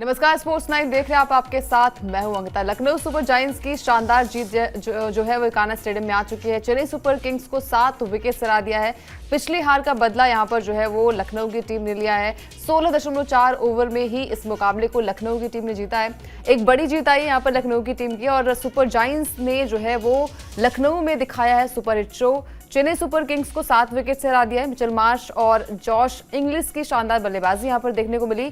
नमस्कार, sports night देख रहे हैं आप। आपके साथ मैं हूं अंकिता। लखनऊ सुपर जायंट्स की शानदार जीत जो है वो इकाना स्टेडियम में आ चुकी है। चेन्नई सुपर किंग्स को 7 विकेट से हरा दिया है। पिछली हार का बदला यहां पर जो है वो लखनऊ की टीम ने लिया है। 16.4 ओवर में ही इस मुकाबले को लखनऊ की टीम ने जीता है। एक बड़ी जीत आई है यहाँ पर लखनऊ की टीम की, और सुपर जायंट्स ने जो है वो लखनऊ में दिखाया है super hit show. Chennai super Kings को 7 विकेट से हरा दिया है। मिचेल मार्श और जॉश इंग्लिश की शानदार बल्लेबाजी यहां पर देखने को मिली।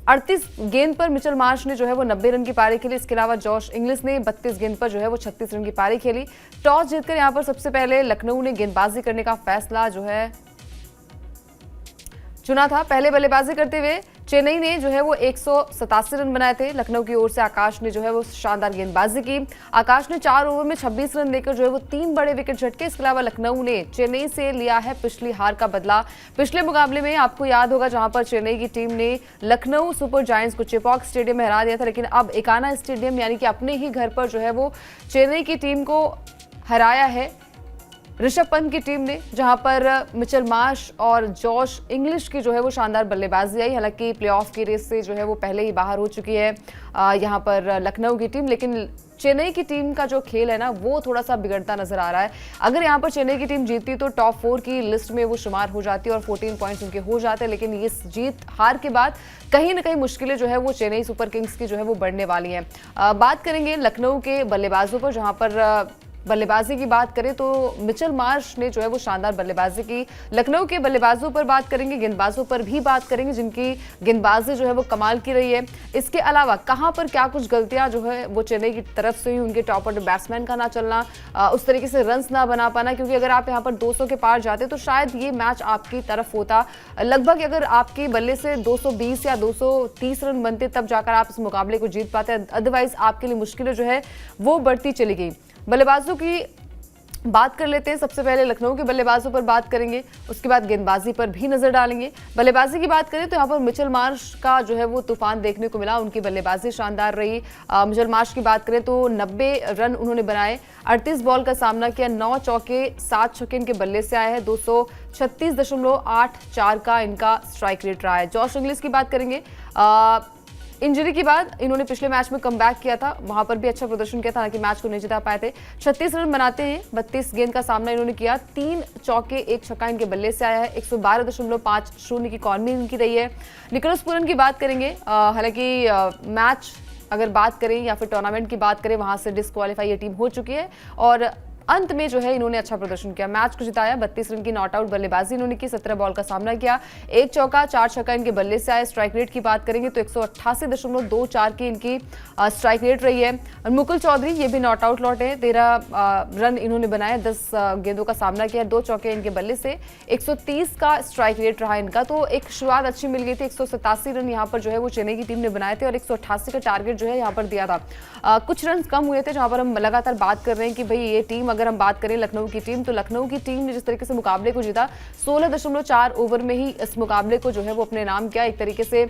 38 गेंद पर मिचेल मार्श ने जो है वो 90 रन की पारी खेली। इसके अलावा जॉश इंग्लिश ने 32 गेंद पर जो है वो 36 रन की पारी खेली। टॉस जीतकर यहां पर सबसे पहले लखनऊ ने गेंदबाजी करने का फैसला जो है चुना था। पहले बल्लेबाजी करते हुए चेन्नई ने जो है वो 187 रन बनाए थे। लखनऊ की ओर से आकाश ने जो है वो शानदार गेंदबाजी की। आकाश ने 4 ओवर में 26 रन लेकर जो है वो 3 बड़े विकेट झटके। इसके अलावा लखनऊ ने चेन्नई से लिया है पिछली हार का बदला। पिछले मुकाबले में आपको याद होगा जहां पर चेन्नई की टीम ने लखनऊ सुपर जायंट्स को चेपॉक स्टेडियम में हरा दिया था, लेकिन अब इकाना स्टेडियम यानी कि अपने ही घर पर जो है वो चेन्नई की टीम को हराया है ऋषभ पंत की टीम ने, जहां पर मिचेल मार्श और जॉश इंग्लिश की जो है वो शानदार बल्लेबाजी आई। हालांकि प्लेऑफ की रेस से जो है वो पहले ही बाहर हो चुकी है यहां पर लखनऊ की टीम, लेकिन चेन्नई की टीम का जो खेल है ना वो थोड़ा सा बिगड़ता नजर आ रहा है। अगर यहाँ पर चेन्नई की टीम जीतती तो टॉप 4 की लिस्ट में वो शुमार हो जाती और 14 पॉइंट्स उनके हो जाते, लेकिन इस जीत हार के बाद कहीं ना कहीं मुश्किलें जो है वो चेन्नई सुपर किंग्स की जो है वो बढ़ने वाली हैं। बात करेंगे लखनऊ के बल्लेबाजों पर, जहां पर बल्लेबाजी की बात करें तो मिचेल मार्श ने जो है वो शानदार बल्लेबाजी की। लखनऊ के बल्लेबाजों पर बात करेंगे, गेंदबाजों पर भी बात करेंगे जिनकी गेंदबाजी जो है वो कमाल की रही है। इसके अलावा कहां पर क्या कुछ गलतियां जो है वो चेन्नई की तरफ से हुई, उनके टॉप ऑर्डर बैट्समैन का ना चलना, उस तरीके से रन्स ना बना पाना, क्योंकि अगर आप यहां पर 200 के पार जाते तो शायद ये मैच आपकी तरफ होता। लगभग अगर आपके बल्ले से 220 या 230 रन बनते तब जाकर आप इस मुकाबले को जीत पाते, अदरवाइज आपके लिए मुश्किलें जो है वो बढ़ती चली गई। बल्लेबाजों की बात कर लेते हैं। सबसे पहले लखनऊ के बल्लेबाजों पर बात करेंगे, उसके बाद गेंदबाजी पर भी नजर डालेंगे। बल्लेबाजी की बात करें तो यहाँ पर मिचेल मार्श का जो है वो तूफान देखने को मिला। उनकी बल्लेबाजी शानदार रही। मिचेल मार्श की बात करें तो 90 रन उन्होंने बनाए, 38 बॉल का सामना किया, 9 चौके 7 छक्के इनके बल्ले से आए हैं। 236.84 का इनका स्ट्राइक रेट रहा है। जॉश इंग्लिश की बात करेंगे, इंजरी के बाद इन्होंने पिछले मैच में कमबैक किया था, वहां पर भी अच्छा प्रदर्शन किया था, हालांकि मैच को नहीं जिता पाए थे। 36 रन बनाते हैं, 32 गेंद का सामना इन्होंने किया, 3 चौके 1 छक्का इनके बल्ले से आया है। 112.50 की कॉर्नरी इनकी रही है। निकोलस पूरन की बात करेंगे, हालांकि मैच अगर बात करें या फिर टूर्नामेंट की बात करें वहां से डिस्क्वालीफाई ये टीम हो चुकी है, और अंत में जो है इन्होंने अच्छा प्रदर्शन किया, मैच को जिताया। 32 रन की नॉट आउट बल्लेबाजी इन्होंने की, 17 बॉल का सामना किया, 1 चौका 4 छक्का इनके बल्ले से आए। स्ट्राइक रेट की बात करेंगे तो 188.24 की इनकी स्ट्राइक रेट रही है। मुकुल चौधरी ये भी नॉट आउट लौटे, 13 रन इन्होंने बनाए, 10 गेंदों का सामना किया, 2 चौके इनके बल्ले से, 130 का स्ट्राइक रेट रहा इनका। तो एक शुरुआत अच्छी मिल गई थी। 187 रन यहाँ पर जो है वो चेन्नई की टीम ने बनाए थे और 188 का टारगेट जो है यहाँ पर दिया था। कुछ रन कम हुए थे, जहां पर हम लगातार बात कर रहे हैं कि भाई ये टीम, अगर हम बात करें लखनऊ की टीम, तो लखनऊ की टीम ने जिस तरीके से मुकाबले को जीता, 16.4 ओवर में ही इस मुकाबले को जो है वो अपने नाम किया। एक तरीके से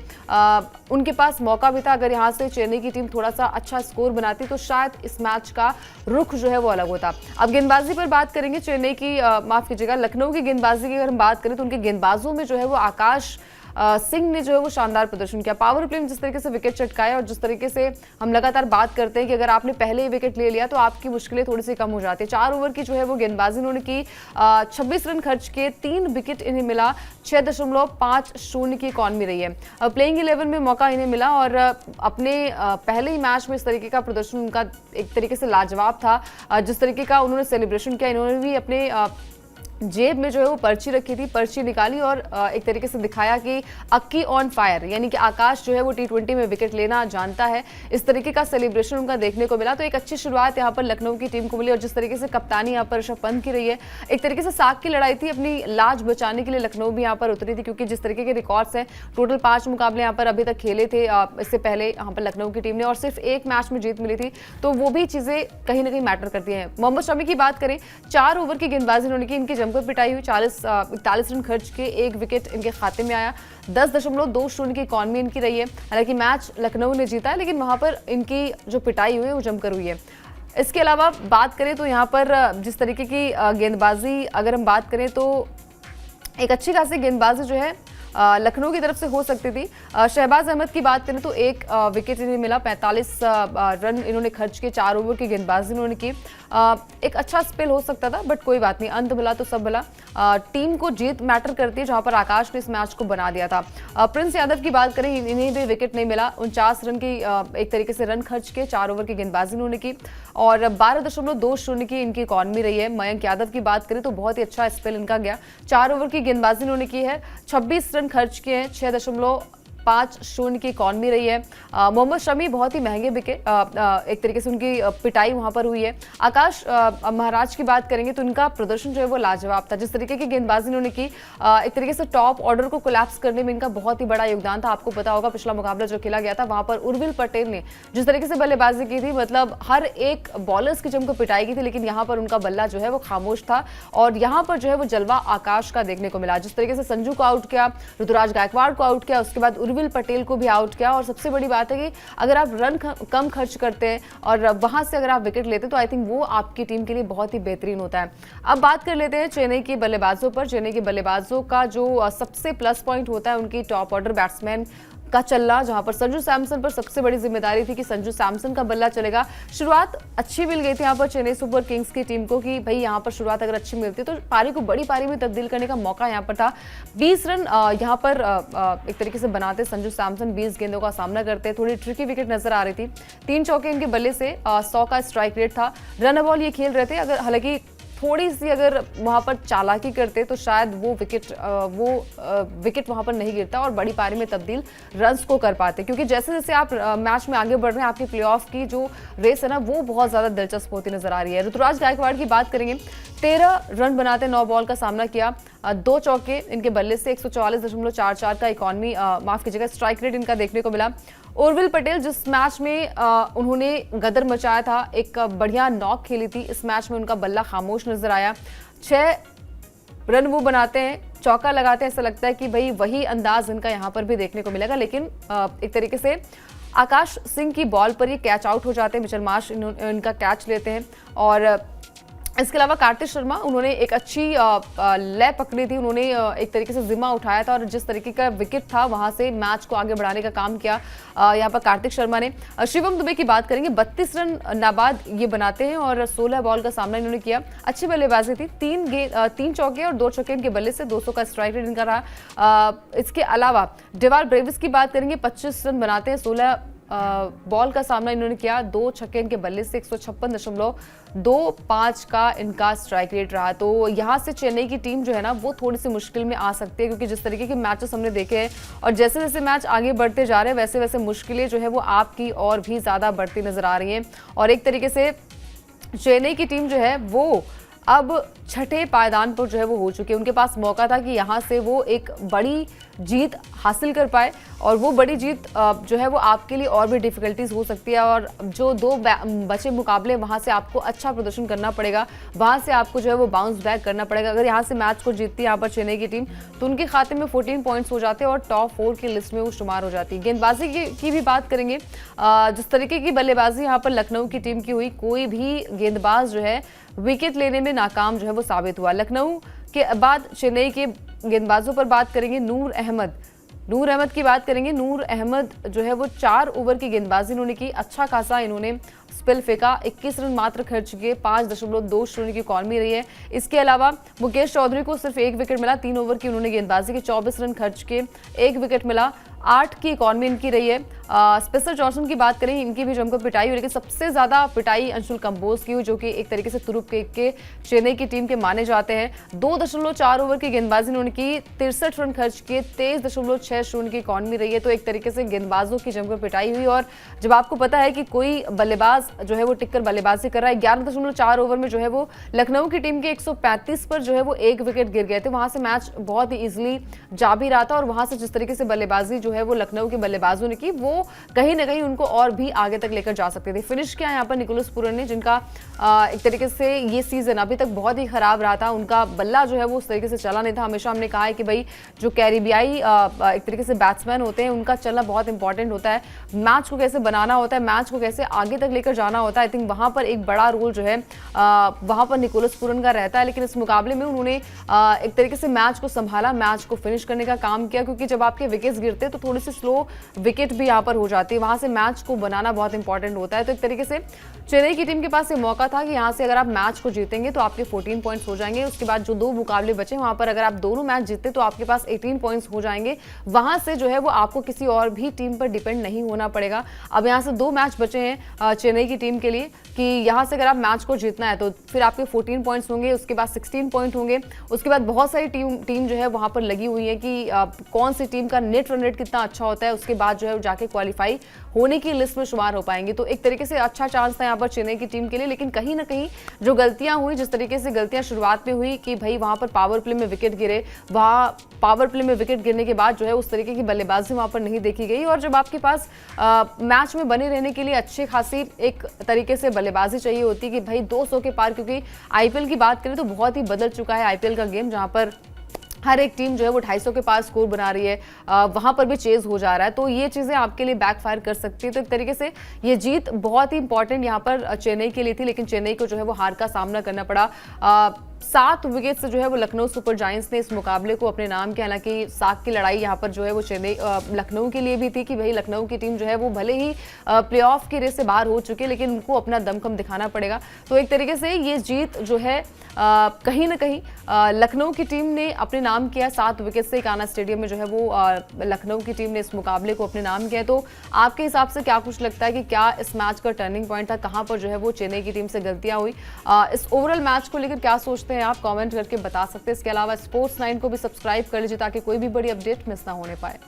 उनके पास मौका भी था, अगर यहां से चेन्नई की टीम थोड़ा सा अच्छा स्कोर बनाती तो शायद इस मैच का रुख जो है वो अलग होता। अब गेंदबाजी पर बात करेंगे, चेन्नई की माफ कीजिएगा लखनऊ की गेंदबाजी की अगर हम बात करें तो उनके गेंदबाजों में जो है वो आकाश सिंह ने जो है वो शानदार प्रदर्शन किया। पावर प्ले में जिस तरीके से विकेट चटकाया, और जिस तरीके से हम लगातार बात करते हैं कि अगर आपने पहले ही विकेट ले लिया तो आपकी मुश्किलें थोड़ी सी कम हो जाती है। 4 ओवर की जो है वो गेंदबाजी इन्होंने की, 26 रन खर्च किए, 3 विकेट इन्हें मिला, 6.50 की इकॉनमी रही है। प्लेइंग 11 में मौका इन्हें मिला और अपने पहले ही मैच में इस तरीके का प्रदर्शन उनका एक तरीके से लाजवाब था। जिस तरीके का उन्होंने सेलिब्रेशन किया, इन्होंने भी अपने जेब में जो है वो पर्ची रखी थी, पर्ची निकाली और एक तरीके से दिखाया कि अक्की ऑन फायर, यानी कि आकाश जो है वो T20 में विकेट लेना जानता है। इस तरीके का सेलिब्रेशन उनका देखने को मिला। तो एक अच्छी शुरुआत यहाँ पर लखनऊ की टीम को मिली, और जिस तरीके से कप्तानी यहाँ पर ऋषभ पंत की रही है, एक तरीके से साख की लड़ाई थी, अपनी लाज बचाने के लिए लखनऊ भी यहाँ पर उतरी थी, क्योंकि जिस तरीके के रिकॉर्ड्स हैं, टोटल 5 मुकाबले यहाँ पर अभी तक खेले थे इससे पहले यहाँ पर लखनऊ की टीम ने, और सिर्फ 1 मैच में जीत मिली थी, तो वो भी चीजें कहीं ना कहीं मैटर करती हैं। मोहम्मद शमी की बात करें, 4 ओवर की गेंदबाजी इन्होंने की, इनकी जमकर पिटाई हुई, 41 रन खर्च के 1 विकेट इनके खाते में आया, 10.20 की इकॉनमी इनकी रही है। हालांकि मैच लखनऊ ने जीता है, लेकिन वहां पर इनकी जो पिटाई हुई है वो जमकर हुई है। इसके अलावा बात करें तो यहाँ पर जिस तरीके की गेंदबाजी अगर हम बात करें तो एक अच्छी खासी गेंदबाजी जो है लखनऊ की तरफ से हो सकती थी। शहबाज अहमद की बात करें तो एक विकेट इन्हें मिला, 45 रन इन्होंने खर्च किए, 4 ओवर की गेंदबाजी इन्होंने की। एक अच्छा स्पेल हो सकता था बट कोई बात नहीं, अंत मिला तो सब मिला। टीम को जीत मैटर करती है, जहां पर आकाश ने इस मैच को बना दिया था। प्रिंस यादव की बात करें, इन्हें भी विकेट नहीं मिला, 49 रन की एक तरीके से रन खर्च के, 4 ओवर की गेंदबाजी इन्होंने की और 12.20 की इनकी इकॉनमी रही है। मयंक यादव की बात करें तो बहुत ही अच्छा स्पेल इनका गया, 4 ओवर की गेंदबाजी इन्होंने की है, 26 रन खर्च किए हैं, 6.50 की इकॉनमी रही है। मोहम्मद शमी बहुत ही महंगे बिके, एक तरीके से उनकी पिटाई वहां पर हुई है। आकाश महाराज की बात करेंगे तो इनका प्रदर्शन जो है वो लाजवाब था, जिस तरीके की गेंदबाजी इन्होंने की, एक तरीके से टॉप ऑर्डर को कोलैप्स करने में इनका बहुत ही बड़ा योगदान था। आपको पता होगा पिछला मुकाबला जो खेला गया था वहां पर उर्विल पटेल ने जिस तरीके से बल्लेबाजी की थी, मतलब हर एक बॉलर्स की जमकर पिटाई की थी, लेकिन यहाँ पर उनका बल्ला जो है वो खामोश था और यहाँ पर जो है वो जलवा आकाश का देखने को मिला। जिस तरीके से संजू को आउट किया, ऋतुराज गायकवाड़ को आउट किया, उसके बाद उर्विल पटेल को भी आउट किया और सबसे बड़ी बात है कि अगर आप रन कम खर्च करते हैं और वहां से अगर आप विकेट लेते हैं तो आई थिंक वो आपकी टीम के लिए बहुत ही बेहतरीन होता है। अब बात कर लेते हैं चेन्नई के बल्लेबाजों पर। चेन्नई के बल्लेबाजों का जो सबसे प्लस पॉइंट होता है उनकी टॉप ऑर्डर बैट्समैन का चलना, जहां पर संजू सैमसन पर सबसे बड़ी जिम्मेदारी थी कि संजू सैमसन का बल्ला चलेगा। शुरुआत अच्छी मिल गई थी यहाँ पर चेन्नई सुपर किंग्स की टीम को कि भाई यहाँ पर शुरुआत अगर अच्छी मिलती तो पारी को बड़ी पारी में तब्दील करने का मौका यहाँ पर था। 20 रन यहाँ पर एक तरीके से बनाते संजू सैमसन, 20 गेंदों का सामना करते, थोड़ी ट्रिकी विकेट नजर आ रही थी। 3 चौके इनके बल्ले से 100 का स्ट्राइक रेट था, रन बॉल ये खेल रहे थे। अगर हालांकि थोड़ी सी अगर वहां पर चालाकी करते तो शायद वो विकेट वहां पर नहीं गिरता और बड़ी पारी में तब्दील रन्स को कर पाते, क्योंकि जैसे जैसे आप मैच में आगे बढ़ रहे हैं आपकी प्लेऑफ की जो रेस है ना वो बहुत ज्यादा दिलचस्प होती नजर आ रही है। ऋतुराज गायकवाड़ की बात करेंगे, 13 रन बनाते 9 बॉल का सामना किया, 2 चौके इनके बल्ले से, 144.44 का इकॉनमी माफ कीजिएगा स्ट्राइक रेट इनका देखने को मिला। उर्विल पटेल जिस मैच में उन्होंने गदर मचाया था, एक बढ़िया नॉक खेली थी, इस मैच में उनका बल्ला खामोश नजर आया। 6 रन वो बनाते हैं, चौका लगाते हैं, ऐसा लगता है कि भाई वही अंदाज इनका यहाँ पर भी देखने को मिलेगा, लेकिन एक तरीके से आकाश सिंह की बॉल पर ये कैच आउट हो जाते हैं, मिचेल मार्श इनका कैच लेते हैं। और इसके अलावा कार्तिक शर्मा, उन्होंने एक अच्छी लय पकड़ी थी, उन्होंने एक तरीके से जिम्मा उठाया था और जिस तरीके का विकेट था वहां से मैच को आगे बढ़ाने का काम किया यहाँ पर कार्तिक शर्मा ने। शिवम दुबे की बात करेंगे, 32 रन नाबाद ये बनाते हैं और 16 बॉल का सामना इन्होंने किया, अच्छी बल्लेबाजी थी, 3 चौके और 2 छक्के इनके बल्ले से, 200 का स्ट्राइक रेट इनका रहा। इसके अलावा डेवाल ब्रेविस की बात करेंगे, 25 रन बनाते हैं, 16 बॉल का सामना इन्होंने किया, 2 छक्के इनके बल्ले से, 156.25 का इनका स्ट्राइक रेट रहा। तो यहाँ से चेन्नई की टीम जो है ना वो थोड़ी सी मुश्किल में आ सकती है, क्योंकि जिस तरीके के मैचेस हमने देखे हैं और जैसे जैसे मैच आगे बढ़ते जा रहे हैं वैसे वैसे मुश्किलें जो है वो आपकी और भी ज्यादा बढ़ती नजर आ रही हैं। और एक तरीके से चेन्नई की टीम जो है वो अब छठे पायदान पर जो है वो हो चुकी है, उनके पास मौका था कि यहाँ से वो एक बड़ी जीत हासिल कर पाए और वो बड़ी जीत जो है वो आपके लिए और भी डिफिकल्टीज हो सकती है। और जो 2 बचे मुकाबले वहाँ से आपको अच्छा प्रदर्शन करना पड़ेगा, वहाँ से आपको जो है वो बाउंस बैक करना पड़ेगा। अगर यहाँ से मैच को जीतती है यहाँ पर चेन्नई की टीम तो उनके खाते में 14 पॉइंट्स हो जाते हैं और टॉप 4 की लिस्ट में वो शुमार हो जाती है। गेंदबाजी की भी बात करेंगे, जिस तरीके की बल्लेबाजी यहाँ पर लखनऊ की टीम की हुई, कोई भी गेंदबाज जो है विकेट लेने में नाकाम जो है वो साबित हुआ। लखनऊ के बाद चेन्नई के गेंदबाजों पर बात करेंगे, नूर अहमद की बात करेंगे। नूर अहमद जो है वो 4 ओवर की गेंदबाजी इन्होंने की, अच्छा खासा इन्होंने स्पेल फेंका, 21 रन मात्र खर्च किए, 5.20 की इकॉनमी रही है। इसके अलावा मुकेश चौधरी को सिर्फ 1 विकेट मिला, 3 ओवर की उन्होंने गेंदबाजी की, 24 रन खर्च किए, 1 विकेट मिला, 8 की इकॉनमी इनकी रही है। स्पेसर जॉनसन की बात करें, इनकी भी जमकर पिटाई हुई, लेकिन सबसे ज्यादा पिटाई अंशुल कंबोज की हुई, जो कि एक तरीके से तुरुप के चेन्नई की टीम के माने जाते हैं। 2.4 ओवर की गेंदबाजी इन्होंने की, 63 रन खर्च किए, 23.60 की इकॉनमी रही है। तो एक तरीके से गेंदबाजों की जमकर पिटाई हुई। और जब आपको पता है कि कोई बल्लेबाज जो है वो टिककर बल्लेबाजी कर रहा है, 11.4 ओवर में जो है वो लखनऊ की टीम के 135 पर जो है वो 1 विकेट गिर गए थे, वहां से मैच बहुत ही इजिली जा भी रहा था। और वहां से जिस तरीके से बल्लेबाजी जो है वो लखनऊ के बल्लेबाजों ने की, वो कहीं ना कहीं उनको और भी आगे तक लेकर जा सकते थे। फिनिश किया यहाँ पर निकोलस पूरन ने, जिनका एक तरीके से ये सीजन अभी तक बहुत ही खराब रहा था। उनका बल्ला जो है वो उस तरीके से चला नहीं था। हमेशा हमने कहा है कि भाई जो कैरिबियाई एक तरीके से बैट्समैन होते हैं उनका चलना बहुत इंपॉर्टेंट होता है, मैच को कैसे बनाना होता है, मैच को कैसे आगे तक लेकर जाना होता है। आई थिंक वहां पर एक बड़ा रोल जो है वहां पर निकोलस पूरन का रहता है। लेकिन इस मुकाबले में उन्होंने एक तरीके से मैच को संभाला, मैच को फिनिश करने का काम किया, क्योंकि जब आपके विकेट्स गिरते हैं तो थोड़ी सी स्लो विकेट भी यहाँ पर हो जाती है, वहां से मैच को बनाना बहुत इंपॉर्टेंट होता है। तो एक तरीके से चेन्नई की टीम के पास ये मौका था कि यहाँ से अगर आप मैच को जीतेंगे तो आपके 14 पॉइंट्स हो जाएंगे। उसके बाद जो 2 मुकाबले बचे वहां पर अगर आप दोनों मैच जीतते तो आपके पास 18 पॉइंट्स हो जाएंगे। वहां से जो है वो आपको किसी और भी टीम पर डिपेंड नहीं होना पड़ेगा। अब यहाँ से 2 मैच बचे हैं चेन्नई की टीम के लिए कि यहाँ से अगर आप मैच को जीतना है तो फिर आपके 14 पॉइंट्स होंगे, उसके बाद 16 पॉइंट होंगे। उसके बाद बहुत सारी टीम जो है वहां पर लगी हुई है कि कौन सी टीम का नेट रन रेट कितना अच्छा होता है, उसके बाद जो है जाके क्वालिफाई होने की लिस्ट में शुमार हो पाएंगे। तो एक तरीके से अच्छा चांस था यहाँ पर चेन्नई की टीम के लिए। लेकिन कहीं ना कहीं जो गलतियां हुई, जिस तरीके से गलतियां शुरुआत में हुई कि भाई वहां पर पावर प्ले में विकेट गिरे, वहां पावर प्ले में विकेट गिरने के बाद जो है उस तरीके की बल्लेबाजी वहां पर नहीं देखी गई। और जब आपके पास मैच में बने रहने के लिए अच्छी खासी एक तरीके से बल्लेबाजी चाहिए होती है कि भाई 200 के पार, क्योंकि आईपीएल की बात करें तो बहुत ही बदल चुका है आईपीएल का गेम, जहां पर हर एक टीम जो है वो 250 के पास स्कोर बना रही है, वहां पर भी चेज हो जा रहा है। तो ये चीजें आपके लिए बैकफायर कर सकती है। तो एक तरीके से ये जीत बहुत ही इंपॉर्टेंट यहाँ पर चेन्नई के लिए थी, लेकिन चेन्नई को जो है वो हार का सामना करना पड़ा। 7 विकेट से जो है वो लखनऊ सुपर जायंट्स ने इस मुकाबले को अपने नाम किया। हालांकि साख की लड़ाई यहाँ पर जो है वो चेन्नई लखनऊ के लिए भी थी कि भाई लखनऊ की टीम जो है वो भले ही प्लेऑफ की रेस से बाहर हो चुकी है, लेकिन उनको अपना दमखम दिखाना पड़ेगा। तो एक तरीके से ये जीत जो है कहीं ना कहीं लखनऊ की टीम ने अपने नाम किया। 7 विकेट से कान्हा स्टेडियम में जो है वो लखनऊ की टीम ने इस मुकाबले को अपने नाम किया। तो आपके हिसाब से क्या कुछ लगता है कि क्या इस मैच का टर्निंग पॉइंट था, कहां पर जो है वो चेन्नई की टीम से गलतियां हुई? इस ओवरऑल मैच को लेकर क्या सोचते हैं आप, कमेंट करके बता सकते हैं। इसके अलावा स्पोर्ट्स 9 को भी सब्सक्राइब कर लीजिए ताकि कोई भी बड़ी अपडेट मिस ना होने पाए।